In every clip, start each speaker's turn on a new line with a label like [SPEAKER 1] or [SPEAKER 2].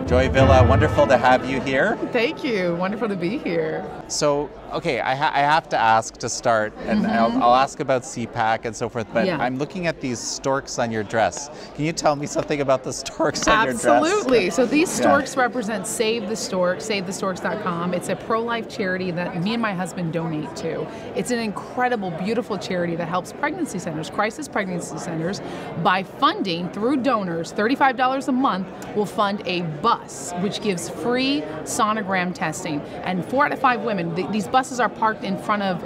[SPEAKER 1] Joy Villa, wonderful to have you here.
[SPEAKER 2] Thank you. Wonderful to be here.
[SPEAKER 1] So, okay, I have to ask to start, and I'll ask about CPAC and so forth, but
[SPEAKER 2] Yeah.
[SPEAKER 1] I'm looking at these storks on your dress. Can you tell me something about the storks on your dress?
[SPEAKER 2] Absolutely. So these storks represent Save the Storks, SaveTheStorks.com. It's a pro-life charity that me and my husband donate to. It's an incredible, beautiful charity that helps pregnancy centers, crisis pregnancy centers, by funding through donors. $35 a month will fund a bus, which gives free sonogram testing. And 4 out of 5 women, these buses are parked in front of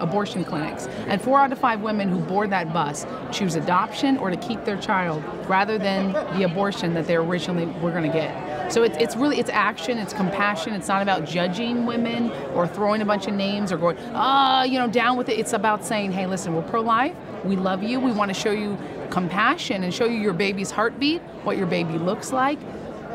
[SPEAKER 2] abortion clinics, and 4 out of 5 women who board that bus choose adoption or to keep their child rather than the abortion that they originally were going to get. So it's really, it's action, it's compassion. It's not about judging women or throwing a bunch of names or going, down with it. It's about saying, hey, listen, we're pro-life, we love you, we want to show you compassion and show you your baby's heartbeat, what your baby looks like.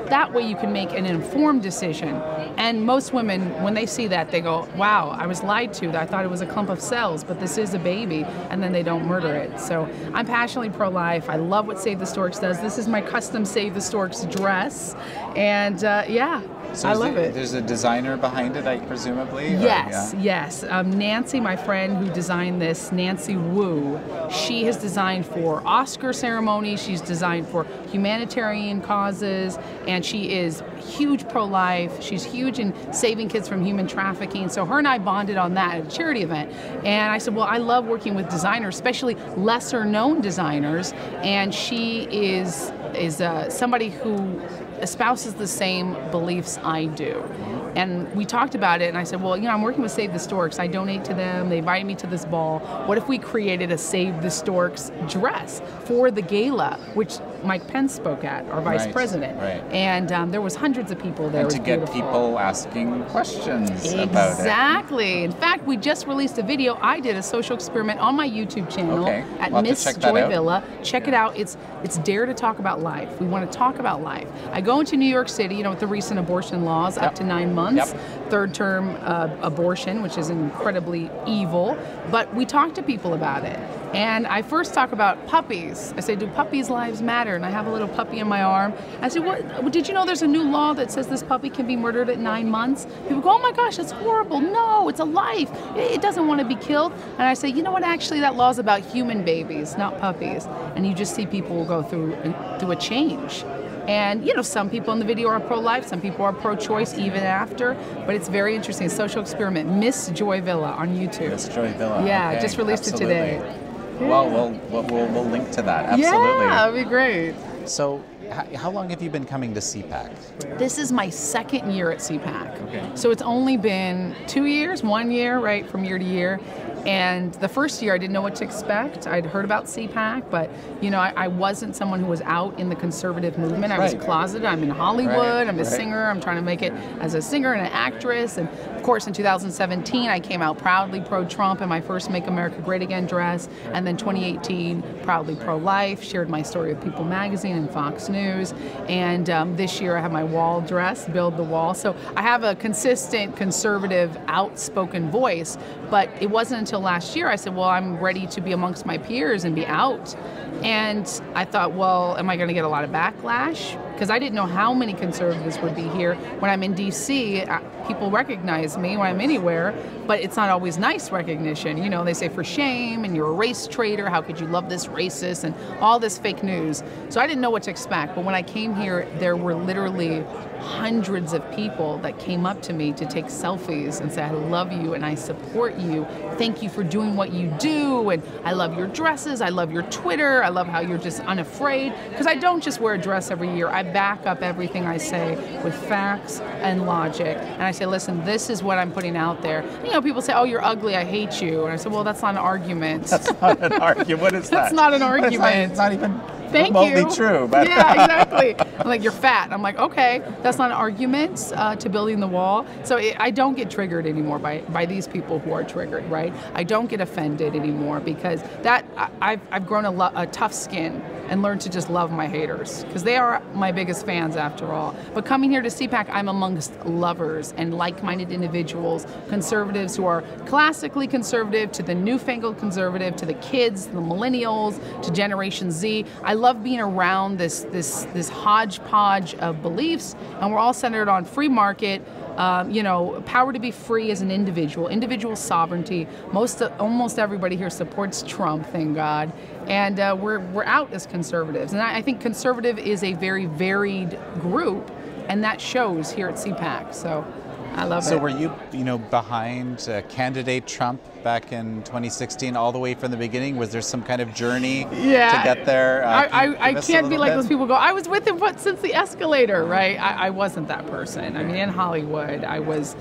[SPEAKER 2] That way you can make an informed decision. And most women, when they see that, they go, wow, I was lied to. I thought it was a clump of cells, but this is a baby, and then they don't murder it. So I'm passionately pro-life. I love what Save the Storks does. This is my custom Save the Storks dress. And
[SPEAKER 1] So
[SPEAKER 2] I love it.
[SPEAKER 1] There's a designer behind it, presumably?
[SPEAKER 2] Yes. Nancy, my friend who designed this, Nancy Wu, she has designed for Oscar ceremonies, she's designed for humanitarian causes, and she is huge pro-life. She's huge in saving kids from human trafficking. So her and I bonded on that at a charity event. And I said, well, I love working with designers, especially lesser known designers. And she is somebody who espouses the same beliefs I do. And we talked about it, and I said, well, I'm working with Save the Storks. I donate to them. They invited me to this ball. What if we created a Save the Storks dress for the gala, which Mike Pence spoke at, our vice president.
[SPEAKER 1] Right.
[SPEAKER 2] And there was hundreds of people there.
[SPEAKER 1] And to get people asking questions about it.
[SPEAKER 2] Exactly. In fact, we just released a video. I did a social experiment on my YouTube channel at Miss Joy Villa. Check it out. It's Dare to Talk About Life. We want to talk about life. I go into New York City, with the recent abortion laws, up to 9 months, third term abortion, which is incredibly evil. But we talk to people about it. And I first talk about puppies. I say, do puppies' lives matter? And I have a little puppy in my arm. I said, what? Did you know there's a new law that says this puppy can be murdered at 9 months? People go, oh my gosh, that's horrible. No, it's a life. It doesn't want to be killed. And I say, you know what, actually that law is about human babies, not puppies. And you just see people go through a change. And, some people in the video are pro-life, some people are pro-choice even after, but it's very interesting. Social experiment, Miss Joy Villa on YouTube.
[SPEAKER 1] Miss Joy Villa.
[SPEAKER 2] Yeah,
[SPEAKER 1] okay.
[SPEAKER 2] just released it today.
[SPEAKER 1] Well, we'll link to that, absolutely.
[SPEAKER 2] Yeah, that'd be great.
[SPEAKER 1] So, how long have you been coming to CPAC?
[SPEAKER 2] This is my 2nd year at CPAC.
[SPEAKER 1] Okay.
[SPEAKER 2] So it's only been 2 years, 1 year, right, from year to year. And the first year I didn't know what to expect. I'd heard about CPAC, but I wasn't someone who was out in the conservative movement. I was closeted. I'm in Hollywood. I'm a singer. I'm trying to make it as a singer and an actress. And of course, in 2017, I came out proudly pro-Trump in my first Make America Great Again dress. And then 2018, proudly pro-life, shared my story with People Magazine and Fox News. And this year I have my wall dress, Build the Wall. So I have a consistent, conservative, outspoken voice, but it wasn't until last year I said, well, I'm ready to be amongst my peers and be out. And I thought, well, am I going to get a lot of backlash? Because I didn't know how many conservatives would be here. When I'm in D.C., people recognize me when I'm anywhere, but it's not always nice recognition. They say for shame, and you're a race traitor, how could you love this racist, and all this fake news. So I didn't know what to expect, but when I came here, there were literally hundreds of people that came up to me to take selfies and say, I love you and I support you. Thank you for doing what you do, and I love your dresses, I love your Twitter, I love how you're just unafraid. Because I don't just wear a dress every year, I back up everything I say with facts and logic. And I say, listen, this is what I'm putting out there. People say, oh, you're ugly, I hate you. And I said, well, that's not an argument.
[SPEAKER 1] That's not an argument. What is that?
[SPEAKER 2] That's not an argument.
[SPEAKER 1] It's not even
[SPEAKER 2] Thank
[SPEAKER 1] remotely
[SPEAKER 2] you.
[SPEAKER 1] true. But
[SPEAKER 2] yeah, exactly. I'm like, you're fat. I'm like, okay, that's not an argument to building the wall. So I don't get triggered anymore by these people who are triggered, right? I don't get offended anymore because I've grown a tough skin and learned to just love my haters because they are my biggest fans after all. But coming here to CPAC, I'm amongst lovers and like-minded individuals, conservatives who are classically conservative to the newfangled conservative, to the kids, the millennials, to Generation Z. I love being around this hodgepodge of beliefs, and we're all centered on free market. Power to be free as an individual sovereignty. Almost everybody here supports Trump, thank God, and we're out as conservatives. And I think conservative is a very varied group, and that shows here at CPAC. So I love it.
[SPEAKER 1] So were you, behind candidate Trump back in 2016 all the way from the beginning? Was there some kind of journey to get there?
[SPEAKER 2] I can't be like those people go, I was with him since the escalator, right? I wasn't that person. I mean, in Hollywood, I was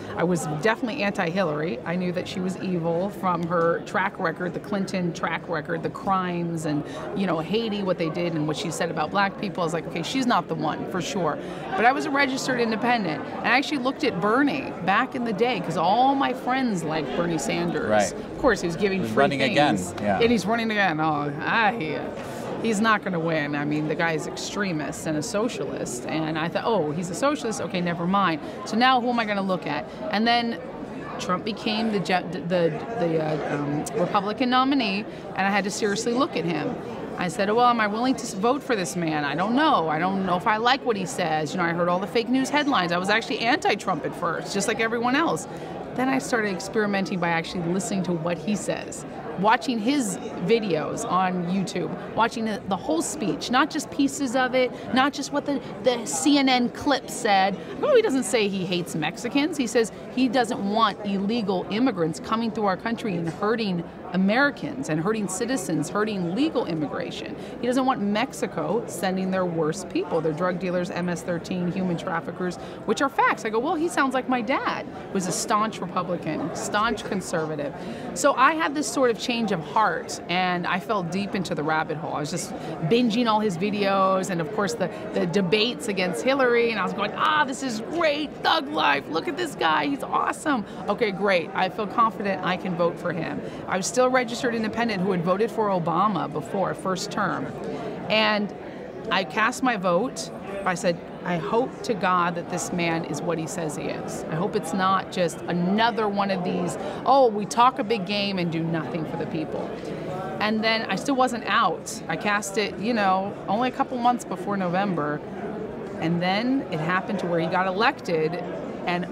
[SPEAKER 2] definitely anti-Hillary. I knew that she was evil from her track record, the Clinton track record, the crimes, and Haiti, what they did and what she said about black people. I was like, okay, she's not the one for sure. But I was a registered independent, and I actually looked at Bernie back in the day because all my friends liked Bernie Sanders.
[SPEAKER 1] Right.
[SPEAKER 2] Of course, he was giving free
[SPEAKER 1] running
[SPEAKER 2] things.
[SPEAKER 1] Again. Yeah.
[SPEAKER 2] And he's running again. He's not going to win. I mean, the guy is extremist and a socialist. And I thought, oh, he's a socialist? Okay, never mind. So now who am I going to look at? And then Trump became the Republican nominee, and I had to seriously look at him. I said, well, am I willing to vote for this man? I don't know. I don't know if I like what he says. I heard all the fake news headlines. I was actually anti-Trump at first, just like everyone else. Then I started experimenting by actually listening to what he says, watching his videos on YouTube, watching the whole speech, not just pieces of it, not just what the CNN clip said. No, he doesn't say he hates Mexicans. He says he doesn't want illegal immigrants coming through our country and hurting Americans and hurting citizens, hurting legal immigration. He doesn't want Mexico sending their worst people, their drug dealers, MS-13, human traffickers, which are facts. I go, well, he sounds like my dad, who was a staunch Republican, staunch conservative. So I had this sort of change of heart, and I fell deep into the rabbit hole. I was just binging all his videos, and of course the debates against Hillary, and I was going, this is great, thug life, look at this guy, he's awesome. Okay, great, I feel confident I can vote for him. I was still a registered independent who had voted for Obama before, first term. And I cast my vote. I said, I hope to God that this man is what he says he is. I hope it's not just another one of these, we talk a big game and do nothing for the people. And then I still wasn't out. I cast it, only a couple months before November. And then it happened to where he got elected, and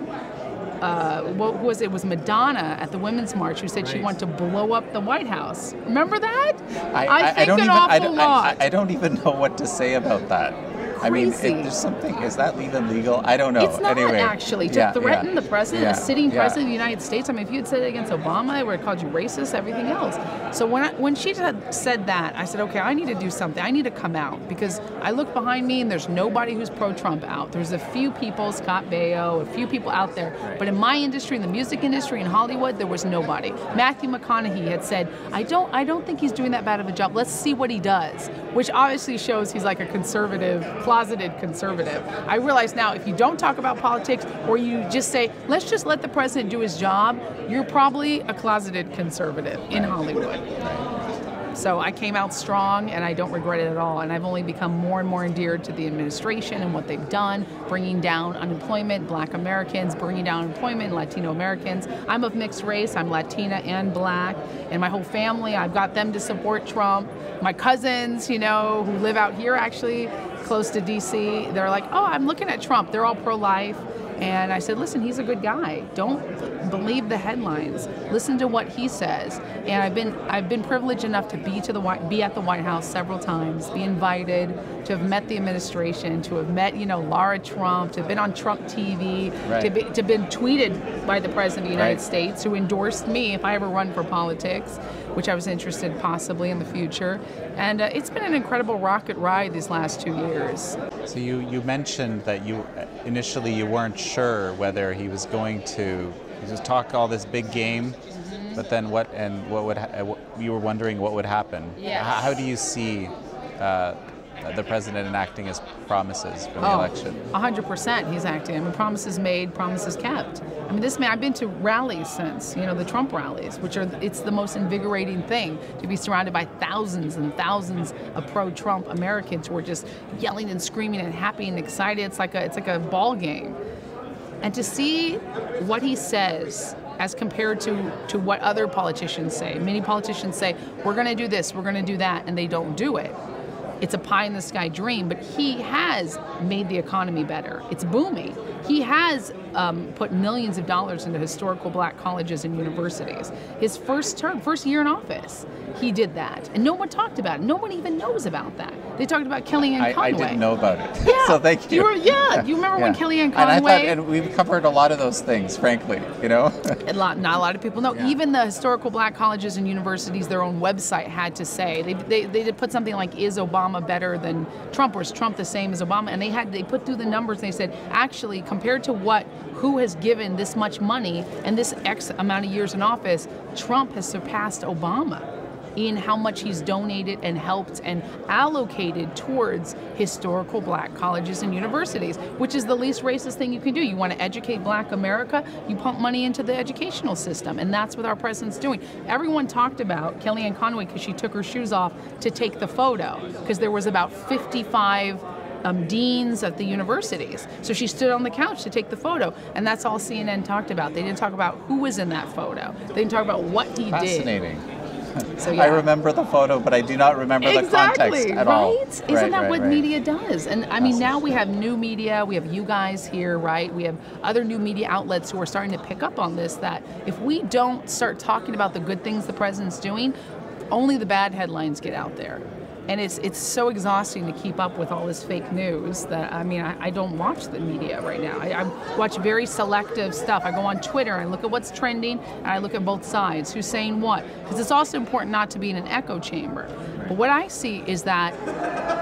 [SPEAKER 2] it was Madonna at the Women's March who said she wanted to blow up the White House. Remember that? I think an awful lot.
[SPEAKER 1] I don't even know what to say about that.
[SPEAKER 2] Crazy.
[SPEAKER 1] I mean, there's something, is that even legal? I don't know.
[SPEAKER 2] It's not actually. To threaten the president, the sitting president of the United States, I mean, if you had said it against Obama, I would have called you racist, everything else. So when she said that, I said, okay, I need to do something. I need to come out, because I look behind me and there's nobody who's pro-Trump out. There's a few people, Scott Baio, a few people out there. Right. But in my industry, in the music industry, in Hollywood, there was nobody. Matthew McConaughey had said, I don't think he's doing that bad of a job. Let's see what he does, which obviously shows he's like a conservative, closeted conservative. I realize now, if you don't talk about politics, or you just say, let's just let the president do his job, you're probably a closeted conservative in Hollywood. So I came out strong, and I don't regret it at all. And I've only become more and more endeared to the administration and what they've done, bringing down unemployment, Black Americans, bringing down employment, Latino Americans. I'm of mixed race. I'm Latina and Black. And my whole family, I've got them to support Trump. My cousins, who live out here actually, close to D.C., they're like, I'm looking at Trump. They're all pro-life. And I said, listen, he's a good guy. Don't believe the headlines. Listen to what he says. And I've been privileged enough to be at the White House several times, be invited, to have met the administration, to have met, Lara Trump, to have been on Trump TV, to have been tweeted by the President of the United States, who endorsed me if I ever run for politics, which I was interested possibly in the future. And it's been an incredible rocket ride these last 2 years.
[SPEAKER 1] So you mentioned that initially you weren't sure whether he was going to just talk all this big game, but then you were wondering what would happen.
[SPEAKER 2] Yes.
[SPEAKER 1] How do you see the president enacting his promises from the election?
[SPEAKER 2] 100% he's acting. I mean, promises made, promises kept. I mean, this man, I've been to rallies since, the Trump rallies, it's the most invigorating thing to be surrounded by thousands and thousands of pro-Trump Americans who are just yelling and screaming and happy and excited. It's like a ball game. And to see what he says as compared to what other politicians say. Many politicians say, we're going to do this, we're going to do that, and they don't do it. it's a pie in the sky dream, but he has made the economy better. It's booming. He has put millions of dollars into historical black colleges and universities. His first year in office, he did that. And no one talked about it. No one even knows about that. They talked about Kellyanne Conway.
[SPEAKER 1] I didn't know about it.
[SPEAKER 2] Yeah.
[SPEAKER 1] So thank you.
[SPEAKER 2] Do you remember when Kellyanne Conway?
[SPEAKER 1] And I thought, and we've covered a lot of those things, frankly, you know?
[SPEAKER 2] Not a lot of people know.
[SPEAKER 1] Yeah.
[SPEAKER 2] Even the historical black colleges and universities, their own website had to say, they did put something like, is Obama better than Trump, or is Trump the same as Obama? And they put through the numbers and they said, actually, compared to who has given this much money and this X amount of years in office, Trump has surpassed Obama in how much he's donated and helped and allocated towards historical black colleges and universities, which is the least racist thing you can do. You want to educate black America, you pump money into the educational system, and that's what our president's doing. Everyone talked about Kellyanne Conway because she took her shoes off to take the photo, because there was about 55 deans at the universities. So she stood on the couch to take the photo, and that's all CNN talked about. They didn't talk about who was in that photo. They didn't talk about what he did.
[SPEAKER 1] Fascinating.
[SPEAKER 2] So, yeah.
[SPEAKER 1] I remember the photo, but I do not remember the context at all.
[SPEAKER 2] Isn't that what media does? And I mean, now we have new media, we have you guys here, right? We have other new media outlets who are starting to pick up on this, that if we don't start talking about the good things the president's doing, only the bad headlines get out there. And it's so exhausting to keep up with all this fake news that, I mean, I don't watch the media right now. I watch very selective stuff. I go on Twitter and look at what's trending, and I look at both sides, who's saying what. Because it's also important not to be in an echo chamber. But what I see is that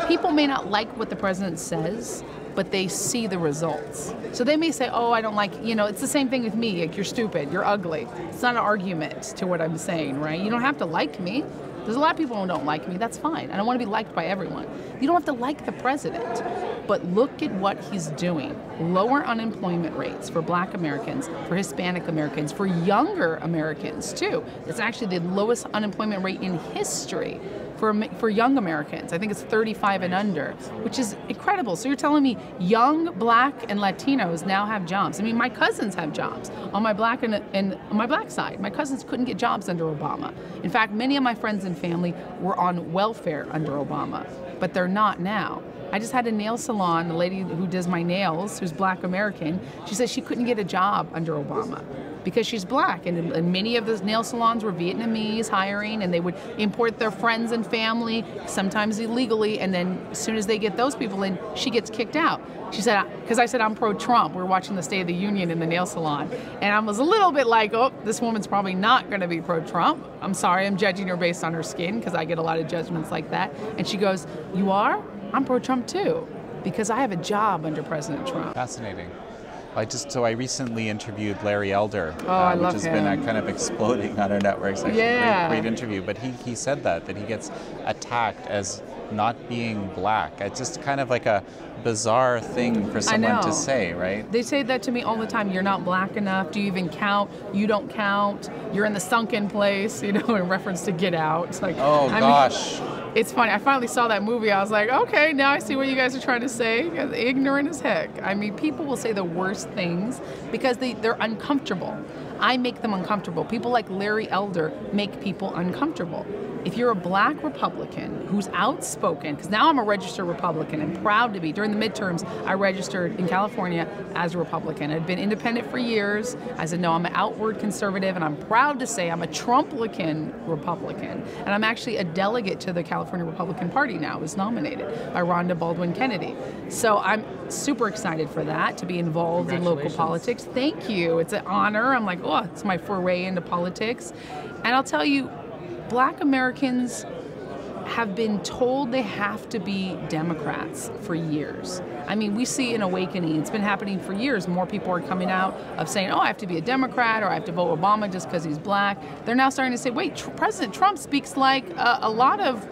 [SPEAKER 2] people may not like what the president says, but they see the results. So they may say, oh, I don't like, it's the same thing with me, like, you're stupid, you're ugly. It's not an argument to what I'm saying, right? You don't have to like me. There's a lot of people who don't like me. That's fine. I don't want to be liked by everyone. You don't have to like the president. But look at what he's doing. Lower unemployment rates for black Americans, for Hispanic Americans, for younger Americans, too. It's actually the lowest unemployment rate in history for young Americans. I think it's 35 and under, which is incredible. So you're telling me young black and Latinos now have jobs. I mean, my cousins have jobs on my black and on my black side. My cousins couldn't get jobs under Obama. In fact, many of my friends and family were on welfare under Obama, but they're not now. I just had a nail salon, the lady who does my nails, who's black American, she says she couldn't get a job under Obama because she's black, and many of those nail salons were Vietnamese hiring, and they would import their friends and family, sometimes illegally, and then as soon as they get those people in, she gets kicked out. She said, because I said I'm pro-Trump, we were watching the State of the Union in the nail salon, and I was a little bit like, oh, this woman's probably not going to be pro-Trump. I'm sorry, I'm judging her based on her skin, because I get a lot of judgments like that. And she goes, you are? I'm pro-Trump too, because I have a job under President Trump.
[SPEAKER 1] Fascinating. I recently interviewed Larry Elder,
[SPEAKER 2] which
[SPEAKER 1] has been kind of exploding on our networks. Actually,
[SPEAKER 2] yeah.
[SPEAKER 1] Great interview. But he said that he gets attacked as not being black. It's just kind of like a bizarre thing for someone to say, right?
[SPEAKER 2] They say that to me all the time. You're not black enough. Do you even count? You don't count. You're in the sunken place, in reference to Get Out. It's like,
[SPEAKER 1] oh, gosh.
[SPEAKER 2] It's funny. I finally saw that movie. I was like, okay, now I see what you guys are trying to say. Ignorant as heck. I mean, people will say the worst things because they're uncomfortable. I make them uncomfortable. People like Larry Elder make people uncomfortable. If you're a black Republican who's outspoken, because now I'm a registered Republican and proud to be. During the midterms, I registered in California as a Republican. I'd been independent for years. I said, no, I'm an outward conservative, and I'm proud to say I'm a Trumplican Republican. And I'm actually a delegate to the California Republican Party now. I was nominated by Rhonda Baldwin Kennedy. So I'm super excited for that, to be involved in local politics. Thank you. It's an honor. I'm like, oh, it's my foray into politics. And I'll tell you, black Americans have been told they have to be Democrats for years. I mean, we see an awakening. It's been happening for years. More people are coming out of saying, oh, I have to be a Democrat, or I have to vote Obama just because he's black. They're now starting to say, wait, President Trump speaks like a lot of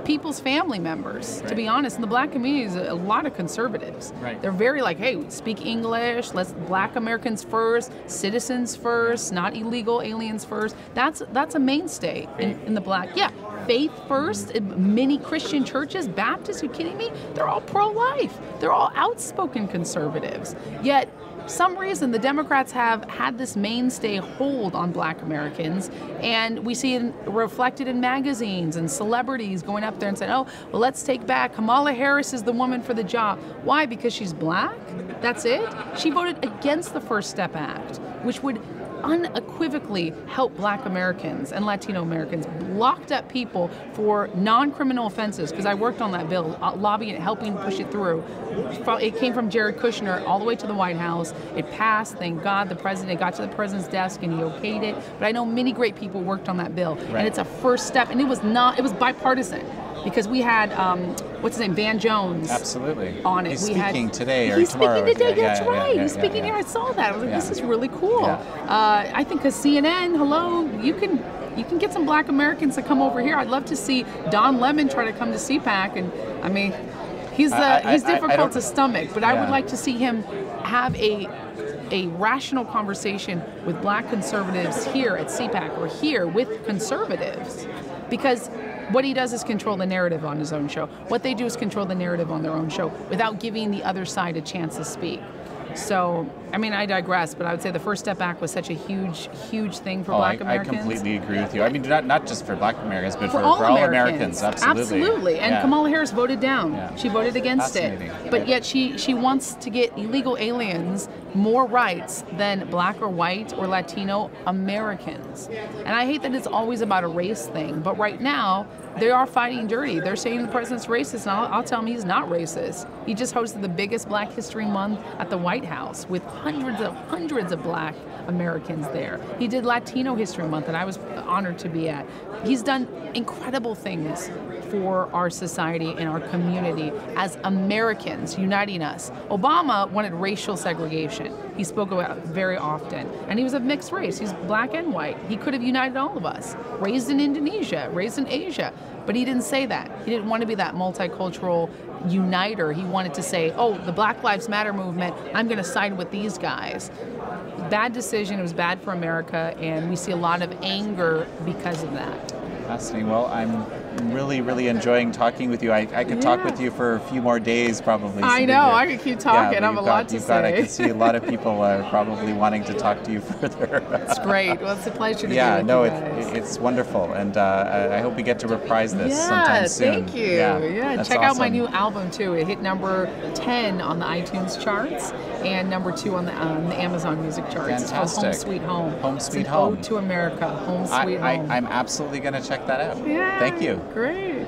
[SPEAKER 2] people's family members, right. To be honest. In the black community is a lot of conservatives.
[SPEAKER 1] Right.
[SPEAKER 2] They're very like, hey, speak English, let's black Americans first, citizens first, not illegal aliens first. That's a mainstay in the black. Yeah, faith first. Many Christian churches, Baptists, are you kidding me? They're all pro-life. They're all outspoken conservatives. Yet some reason the Democrats have had this mainstay hold on Black Americans, and we see it reflected in magazines and celebrities going up there and saying, oh, well, let's take back, Kamala Harris is the woman for the job. Why? Because she's Black? That's it? She voted against the First Step Act, which would unequivocally help Black Americans and Latino Americans, locked up people for non-criminal offenses, because I worked on that bill, lobbying it, helping push it through. It came from Jared Kushner all the way to the White House. It passed, thank God. The president, it got to the president's desk and he okayed it. But I know many great people worked on that bill. Right. And it's a first step, and it was bipartisan. Because we had, what's his name, Van Jones.
[SPEAKER 1] Absolutely.
[SPEAKER 2] On it.
[SPEAKER 1] He's speaking today or tomorrow.
[SPEAKER 2] He's speaking today, that's right. He's speaking here, I saw that. I was like, this is really cool. I think because CNN, hello, you can get some Black Americans to come over here. I'd love to see Don Lemon try to come to CPAC, and I mean, he's difficult to stomach, but I would like to see him have a rational conversation with Black conservatives here at CPAC or here with conservatives, because what he does is control the narrative on his own show. What they do is control the narrative on their own show without giving the other side a chance to speak. So, I mean, I digress, but I would say the First Step Act was such a huge, huge thing for Black Americans.
[SPEAKER 1] I completely agree with you. I mean, not just for Black Americans, but for
[SPEAKER 2] all
[SPEAKER 1] Americans. Absolutely.
[SPEAKER 2] Absolutely. And Kamala Harris voted down. Yeah. She voted against it. But yet she wants to get illegal aliens more rights than Black or white or Latino Americans. And I hate that it's always about a race thing, but right now, they are fighting dirty. They're saying the president's racist, and I'll tell them he's not racist. He just hosted the biggest Black History Month at the White House with hundreds of Black Americans there. He did Latino History Month that I was honored to be at. He's done incredible things for our society and our community as Americans, uniting us. Obama wanted racial segregation. He spoke about it very often. And he was of mixed race. He's Black and white. He could have united all of us. Raised in Indonesia, raised in Asia. But he didn't say that. He didn't want to be that multicultural uniter. He wanted to say, oh, the Black Lives Matter movement, I'm going to side with these guys. Bad decision. It was bad for America, and we see a lot of anger because of that.
[SPEAKER 1] Fascinating. Well, I'm really, really enjoying talking with you. I could talk with you for a few more days, probably.
[SPEAKER 2] I know. I could keep talking. I have a lot to say.
[SPEAKER 1] I can see a lot of people probably wanting to talk to you further.
[SPEAKER 2] It's great. Well, it's a pleasure to be with you guys.
[SPEAKER 1] It's wonderful, and I hope we get to reprise this sometime soon.
[SPEAKER 2] Thank you. Yeah, check out my new album too. It hit number 10 on the iTunes charts and number 2 on the Amazon Music charts.
[SPEAKER 1] Fantastic.
[SPEAKER 2] It's called Home Sweet Home.
[SPEAKER 1] Home Sweet Home.
[SPEAKER 2] Ode to America. Home Sweet Home.
[SPEAKER 1] I'm absolutely going to check that out.
[SPEAKER 2] Yeah.
[SPEAKER 1] Thank you.
[SPEAKER 2] Great.